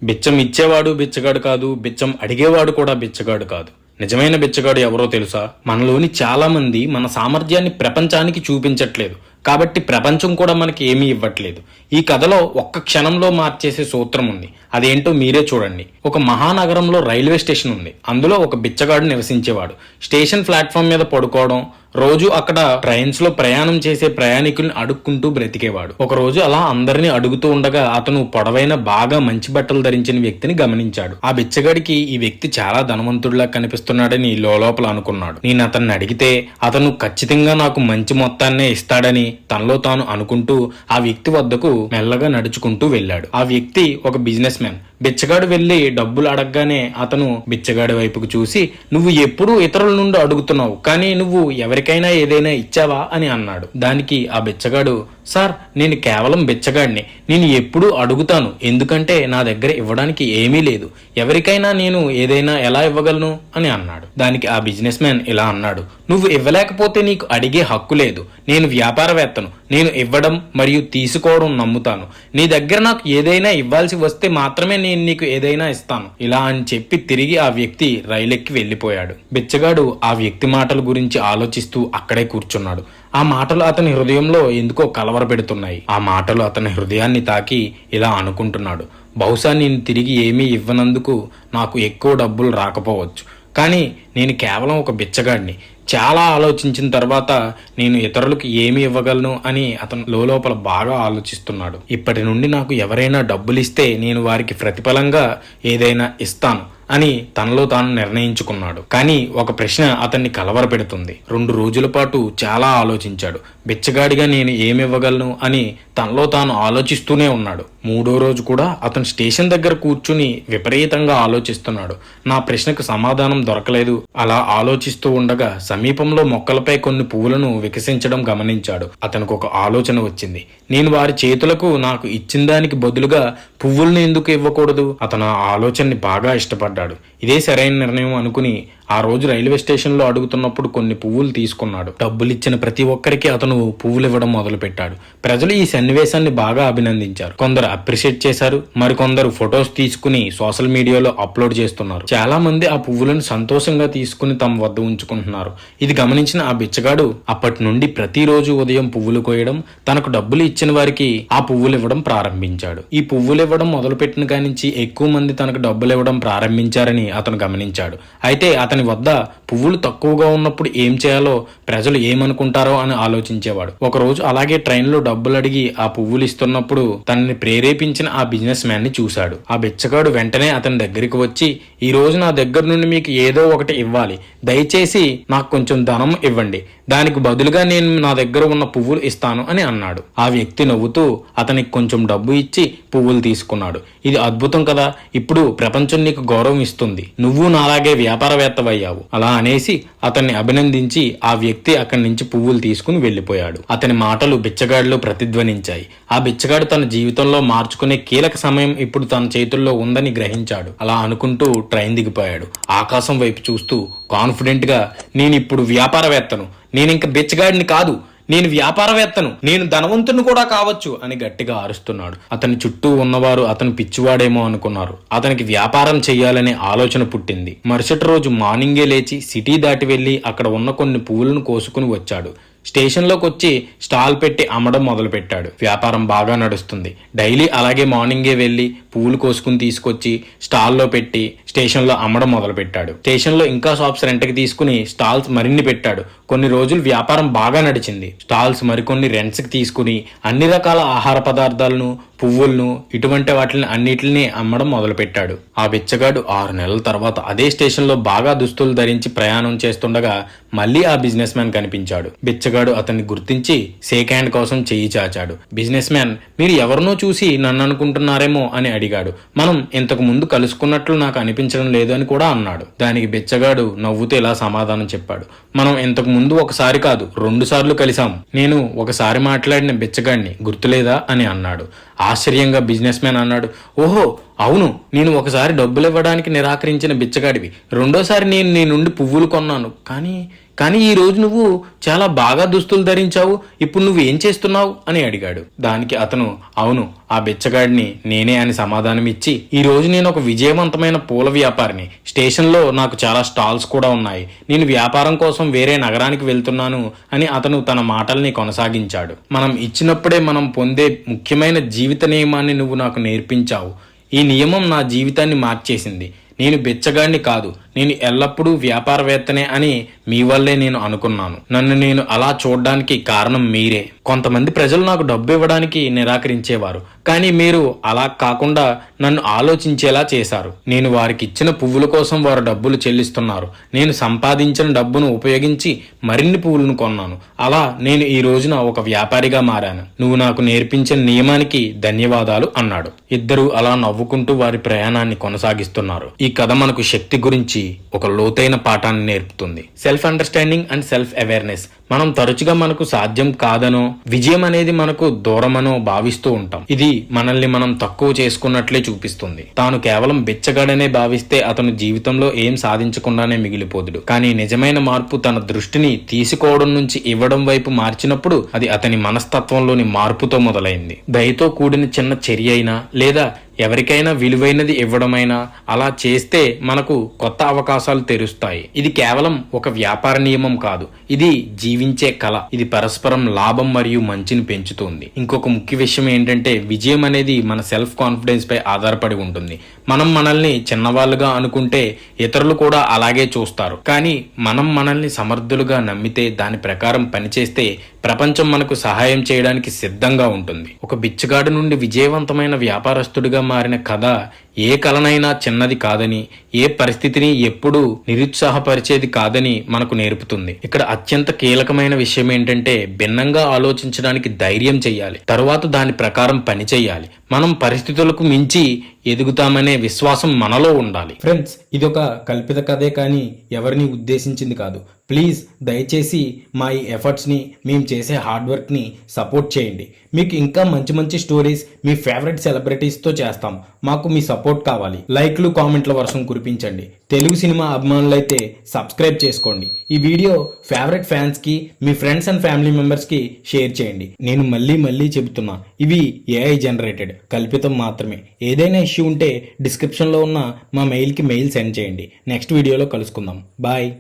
బిచ్చం ఇచ్చేవాడు బిచ్చగాడు కాదు, బిచ్చం అడిగేవాడు కూడా బిచ్చగాడు కాదు. నిజమైన బిచ్చగాడు ఎవరో తెలుసా? మనలోని చాలా మంది మన సామర్థ్యాన్ని ప్రపంచానికి చూపించట్లేదు, కాబట్టి ప్రపంచం కూడా మనకి ఏమీ ఇవ్వట్లేదు. ఈ కథలో ఒక్క క్షణంలో మార్చేసే సూత్రం ఉంది. అదేంటో మీరే చూడండి. ఒక మహానగరంలో రైల్వే స్టేషన్ ఉంది. అందులో ఒక బిచ్చగాడు నివసించేవాడు. స్టేషన్ ప్లాట్ఫామ్ మీద పడుకోవడం, రోజు అక్కడ ట్రైన్స్ లో ప్రయాణం చేసే ప్రయాణికుల్ని అడుక్కుంటూ బ్రతికేవాడు. ఒక రోజు అలా అందరినీ అడుగుతూ ఉండగా అతను పొడవైన బాగా మంచి బట్టలు ధరించిన వ్యక్తిని గమనించాడు. ఆ బిచ్చగాడికి ఈ వ్యక్తి చాలా ధనవంతుడిలా కనిపిస్తున్నాడని లోపల అనుకున్నాడు. నేను అతన్ని అడిగితే అతను ఖచ్చితంగా నాకు మంచి మొత్తాన్నే ఇస్తాడని తనలో తాను అనుకుంటూ ఆ వ్యక్తి వద్దకు మెల్లగా నడుచుకుంటూ వెళ్ళాడు. ఆ వ్యక్తి ఒక బిజినెస్ మ్యాన్. బిచ్చగాడు వెళ్లి డబ్బులు అడగగానే అతను బిచ్చగాడి వైపుకు చూసి, నువ్వు ఎప్పుడూ ఇతరుల నుండి అడుగుతున్నావు, కానీ నువ్వు ఎవరికైనా ఏదైనా ఇచ్చావా అని అన్నాడు. దానికి ఆ బిచ్చగాడు, సార్, నేను కేవలం బిచ్చగాడిని. నేను ఎప్పుడూ అడుగుతాను, ఎందుకంటే నా దగ్గర ఇవ్వడానికి ఏమీ లేదు. ఎవరికైనా నేను ఏదైనా ఎలా ఇవ్వగలను అని అన్నాడు. దానికి ఆ బిజినెస్ మ్యాన్ ఇలా అన్నాడు, నువ్వు ఇవ్వలేకపోతే నీకు అడిగే హక్కు లేదు. నేను వ్యాపారవేత్తను. నేను ఇవ్వడం మరియు తీసుకోవడం నమ్ముతాను. నీ దగ్గర నాకు ఏదైనా ఇవ్వాల్సి వస్తే మాత్రమే నేను నీకు ఏదైనా ఇస్తాను. ఇలా అని చెప్పి తిరిగి ఆ వ్యక్తి రైలెక్కి వెళ్లిపోయాడు. బిచ్చగాడు ఆ వ్యక్తి మాటల గురించి ఆలోచిస్తూ అక్కడే కూర్చున్నాడు. ఆ మాటలు అతని హృదయంలో ఎందుకో కలవరపెడుతున్నాయి. ఆ మాటలు అతని హృదయాన్ని తాకి ఇలా అనుకుంటున్నాడు, బహుశా నేను తిరిగి ఏమీ ఇవ్వనందుకు నాకు ఎక్కువ డబ్బులు రాకపోవచ్చు, కానీ నేను కేవలం ఒక బిచ్చగాడిని. చాలా ఆలోచించిన తర్వాత నేను ఇతరులకు ఏమి ఇవ్వగలను అని అతను లోపల బాగా ఆలోచిస్తున్నాడు. ఇప్పటి నుండి నాకు ఎవరైనా డబ్బులు ఇస్తే నేను వారికి ప్రతిఫలంగా ఏదైనా ఇస్తాను అని తనలో తాను నిర్ణయించుకున్నాడు. కానీ ఒక ప్రశ్న అతన్ని కలవరపెడుతుంది. 2 రోజుల పాటు చాలా ఆలోచించాడు. బిచ్చగాడిగా నేను ఏమివ్వగలను అని తనలో తాను ఆలోచిస్తూనే ఉన్నాడు. 3వ రోజు కూడా అతను స్టేషన్ దగ్గర కూర్చుని విపరీతంగా ఆలోచిస్తున్నాడు. నా ప్రశ్నకు సమాధానం దొరకలేదు. అలా ఆలోచిస్తూ ఉండగా సమీపంలో మొక్కలపై కొన్ని పువ్వులను వికసించడం గమనించాడు. అతనికి ఒక ఆలోచన వచ్చింది. నేను వారి చేతులకు నాకు ఇచ్చిన దానికి బదులుగా పువ్వుల్ని ఎందుకు ఇవ్వకూడదు? అతను ఆ ఆలోచనని బాగా ఇష్టపడ్డాడు. ఇదే సరైన నిర్ణయం అనుకుని ఆ రోజు రైల్వే స్టేషన్ లో అడుగుతున్నప్పుడు కొన్ని పువ్వులు తీసుకున్నాడు. డబ్బులు ఇచ్చిన ప్రతి ఒక్కరికి అతను పువ్వులు ఇవ్వడం మొదలు పెట్టాడు. ప్రజలు ఈ సన్నివేశాన్ని బాగా అభినందించారు. కొందరు అప్రిషియేట్ చేశారు, మరికొందరు ఫొటోస్ తీసుకుని సోషల్ మీడియాలో అప్లోడ్ చేస్తున్నారు. చాలా మంది ఆ పువ్వులను సంతోషంగా తీసుకుని తమ వద్ద ఉంచుకుంటున్నారు. ఇది గమనించిన ఆ బిచ్చగాడు అప్పటి నుండి ప్రతిరోజు ఉదయం పువ్వులు కోయడం, తనకు డబ్బులు ఇచ్చిన వారికి ఆ పువ్వులు ఇవ్వడం ప్రారంభించాడు. ఈ పువ్వులు ఇవ్వడం మొదలుపెట్టిన కానించి ఎక్కువ మంది తనకు డబ్బులు ఇవ్వడం ప్రారంభించారని అతను గమనించాడు. అయితే అతని వద్ద పువ్వులు తక్కువగా ఉన్నప్పుడు ఏం చేయాలో, ప్రజలు ఏమనుకుంటారో అని ఆలోచించేవాడు. ఒకరోజు అలాగే ట్రైన్లో డబ్బులు అడిగి ఆ పువ్వులు ఇస్తున్నప్పుడు తనని ప్రేరేపించిన ఆ బిజినెస్ మ్యాన్ ని చూశాడు. ఆ బిచ్చగాడు వెంటనే అతని దగ్గరికి వచ్చి, ఈ రోజు నా దగ్గర నుండి మీకు ఏదో ఒకటి ఇవ్వాలి, దయచేసి నాకు కొంచెం ధనం ఇవ్వండి, దానికి బదులుగా నేను నా దగ్గర ఉన్న పువ్వులు ఇస్తాను అని అన్నాడు. ఆ వ్యక్తి నవ్వుతూ అతనికి కొంచెం డబ్బు ఇచ్చి పువ్వులు తీసుకున్నాడు. ఇది అద్భుతం కదా, ఇప్పుడు ప్రపంచం నీకు గౌరవం ఇస్తుంది, నువ్వు నాలాగే వ్యాపారవేత్తవయ్యావు. అలా అనేసి అతన్ని అభినందించి ఆ వ్యక్తి అక్కడి నుంచి పువ్వులు తీసుకుని వెళ్లిపోయాడు. అతని మాటలు బిచ్చగాడిలో ప్రతిధ్వనించాయి. ఆ బిచ్చగాడు తన జీవితంలో మార్చుకునే కీలక సమయం ఇప్పుడు తన చేతుల్లో ఉందని గ్రహించాడు. అలా అనుకుంటూ ట్రైన్ దిగిపోయాడు. ఆకాశం వైపు చూస్తూ కాన్ఫిడెంట్ గా, నేను ఇప్పుడు వ్యాపారవేత్తను, నేను ఇంక బిచ్చగాడిని కాదు, నేను వ్యాపారవేత్తను, నేను ధనవంతుని కూడా కావచ్చు అని గట్టిగా అరుస్తున్నాడు. అతని చుట్టూ ఉన్నవారు అతను పిచ్చివాడేమో అనుకున్నారు. అతనికి వ్యాపారం చెయ్యాలనే ఆలోచన పుట్టింది. మరుసటి రోజు మార్నింగే లేచి సిటీ దాటి వెళ్లి అక్కడ ఉన్న కొన్ని పువ్వులను కోసుకుని వచ్చాడు. స్టేషన్లోకి వచ్చి స్టాల్ పెట్టి అమ్మడం మొదలు పెట్టాడు. వ్యాపారం బాగా నడుస్తుంది. డైలీ అలాగే మార్నింగే వెళ్లి పువ్వులు కోసుకుని తీసుకొచ్చి స్టాల్లో పెట్టి స్టేషన్లో అమ్మడం మొదలు పెట్టాడు. స్టేషన్లో ఇంకా షాప్స్ రెంట్కి తీసుకుని స్టాల్స్ మరిన్ని పెట్టాడు. కొన్ని రోజులు వ్యాపారం బాగా నడిచింది. స్టాల్స్ మరికొన్ని రెంట్స్కి తీసుకుని అన్ని రకాల ఆహార పదార్థాలను, పువ్వులను, ఇటువంటి వాటిని అన్నిటిని అమ్మడం మొదలు పెట్టాడు. ఆ బిచ్చగాడు 6 నెలల తర్వాత అదే స్టేషన్లో బాగా దుస్తులు ధరించి ప్రయాణం చేస్తుండగా మళ్ళీ ఆ బిజినెస్ మ్యాన్ కనిపించాడు. బిచ్చగాడు అతన్ని గుర్తించి షేక్ హ్యాండ్ కోసం చెయ్యి చాచాడు. బిజినెస్ మ్యాన్, మీరు ఎవరినో చూసి నన్ను అనుకుంటున్నారేమో అని అడిగాడు. మనం ఇంతకు ముందు కలుసుకున్నట్లు నాకు అనిపించడం లేదు అని కూడా అన్నాడు. దానికి బిచ్చగాడు నవ్వుతూ ఇలా సమాధానం చెప్పాడు, మనం ఇంతకు ముందు ఒకసారి కాదు 2 సార్లు కలిసాం. నేను ఒకసారి మాట్లాడిన బిచ్చగాడిని గుర్తులేదా అని అన్నాడు. ఆశ్చర్యంగా బిజినెస్ మ్యాన్ అన్నాడు, ఓహో అవును, నేను ఒకసారి డబ్బులు ఇవ్వడానికి నిరాకరించిన బిచ్చగాడివి. రెండోసారి నేను నీ నుండి పువ్వులు కొన్నాను, కానీ ఈ రోజు నువ్వు చాలా బాగా దుస్తులు ధరించావు, ఇప్పుడు నువ్వు ఏం చేస్తున్నావు అని అడిగాడు. దానికి అతను, అవును, ఆ బిచ్చగాడిని నేనే అని సమాధానం ఇచ్చి, ఈ రోజు నేను ఒక విజయవంతమైన పూల వ్యాపారిని, స్టేషన్లో నాకు చాలా స్టాల్స్ కూడా ఉన్నాయి, నేను వ్యాపారం కోసం వేరే నగరానికి వెళ్తున్నాను అని అతను తన మాటల్ని కొనసాగించాడు. మనం ఇచ్చినప్పుడే మనం పొందే ముఖ్యమైన జీవిత నియమాన్ని నువ్వు నాకు నేర్పించావు. ఈ నియమం నా జీవితాన్ని మార్చేసింది. నేను బిచ్చగాడిని కాదు, నేను ఎల్లప్పుడూ వ్యాపారవేత్తనే అని మీ వల్లే నేను అనుకున్నాను. నన్ను నేను అలా చూడడానికి కారణం మీరే. కొంతమంది ప్రజలు నాకు డబ్బు ఇవ్వడానికి నిరాకరించేవారు, కానీ మీరు అలా కాకుండా నన్ను ఆలోచించేలా చేశారు. నేను వారికి ఇచ్చిన పువ్వుల కోసం వారు డబ్బులు చెల్లిస్తున్నారు. నేను సంపాదించిన డబ్బును ఉపయోగించి మరిన్ని పువ్వులను కొన్నాను. అలా నేను ఈ రోజున ఒక వ్యాపారిగా మారాను. నువ్వు నాకు నేర్పించిన నియమానికి ధన్యవాదాలు అన్నాడు. ఇద్దరూ అలా నవ్వుకుంటూ వారి ప్రయాణాన్ని కొనసాగిస్తున్నారు. ఈ కథ మనకు శక్తి గురించి ఒక లోతైన పాఠాన్ని నేర్పుతుంది. Self understanding and self awareness. మనం తరచుగా మనకు సాధ్యం కాదనో, విజయం అనేది మనకు దూరమనో భావిస్తూ ఉంటాం. ఇది మనల్ని మనం తక్కువ చేసుకున్నట్లే చూపిస్తుంది. తాను కేవలం బిచ్చగాడనే భావిస్తే అతను జీవితంలో ఏం సాధించకుండానే మిగిలిపోదుడు. కానీ నిజమైన మార్పు తన దృష్టిని తీసుకోవడం నుంచి ఇవ్వడం వైపు మార్చినప్పుడు అది అతని మనస్తత్వంలోని మార్పుతో మొదలైంది. దయతో కూడిన చిన్న చర్య అయినా లేదా ఎవరికైనా విలువైనది ఇవ్వడమైనా అలా చేస్తే మనకు కొత్త అవకాశాలు తెరుస్తాయి. ఇది కేవలం ఒక వ్యాపార నియమం కాదు, ఇది జీవించే కళ. ఇది పరస్పరం లాభం మరియు మంచిని పెంచుతుంది. ఇంకొక ముఖ్య విషయం ఏంటంటే, విజయం అనేది మన సెల్ఫ్ కాన్ఫిడెన్స్ పై ఆధారపడి ఉంటుంది. మనం మనల్ని చిన్నవాళ్ళుగా అనుకుంటే ఇతరులు కూడా అలాగే చూస్తారు. కానీ మనం మనల్ని సమర్థులుగా నమ్మితే, దాని ప్రకారం పనిచేస్తే ప్రపంచం మనకు సహాయం చేయడానికి సిద్ధంగా ఉంటుంది. ఒక బిచ్చగాడు నుండి విజయవంతమైన వ్యాపారస్తుడిగా మారిన కథ ఏ కలనైనా చిన్నది కాదని, ఏ పరిస్థితిని ఎప్పుడూ నిరుత్సాహపరిచేది కాదని మనకు నేర్పుతుంది. ఇక్కడ అత్యంత కీలకమైన విషయం ఏంటంటే, భిన్నంగా ఆలోచించడానికి ధైర్యం చెయ్యాలి, తరువాత దాని ప్రకారం పని చెయ్యాలి. మనం పరిస్థితులకు మించి ఎదుగుతామనే విశ్వాసం మనలో ఉండాలి. ఫ్రెండ్స్, ఇదొక కల్పిత కథే కానీ ఎవరిని ఉద్దేశించింది కాదు. ప్లీజ్ దయచేసి మా ఈ ఎఫర్ట్స్ని, మేము చేసే హార్డ్ వర్క్ని సపోర్ట్ చేయండి. మీకు ఇంకా మంచి మంచి స్టోరీస్ మీ ఫేవరెట్ సెలబ్రిటీస్తో చేస్తాం. మాకు మీ సపోర్ట్ కావాలి. లైక్లు, కామెంట్ల వర్షం కురిపించండి. తెలుగు సినిమా అభిమానులైతే సబ్స్క్రైబ్ చేసుకోండి. ఈ వీడియో ఫేవరెట్ ఫ్యాన్స్కి, మీ ఫ్రెండ్స్ అండ్ ఫ్యామిలీ మెంబర్స్కి షేర్ చేయండి. నేను మళ్ళీ చెబుతున్నా, ఇవి ఏఐ జనరేటెడ్, కల్పితం మాత్రమే. ఏదైనా ఇష్యూ ఉంటే డిస్క్రిప్షన్లో ఉన్న మా మెయిల్కి మెయిల్ సెండ్ చేయండి. నెక్స్ట్ వీడియోలో కలుసుకుందాం. బాయ్.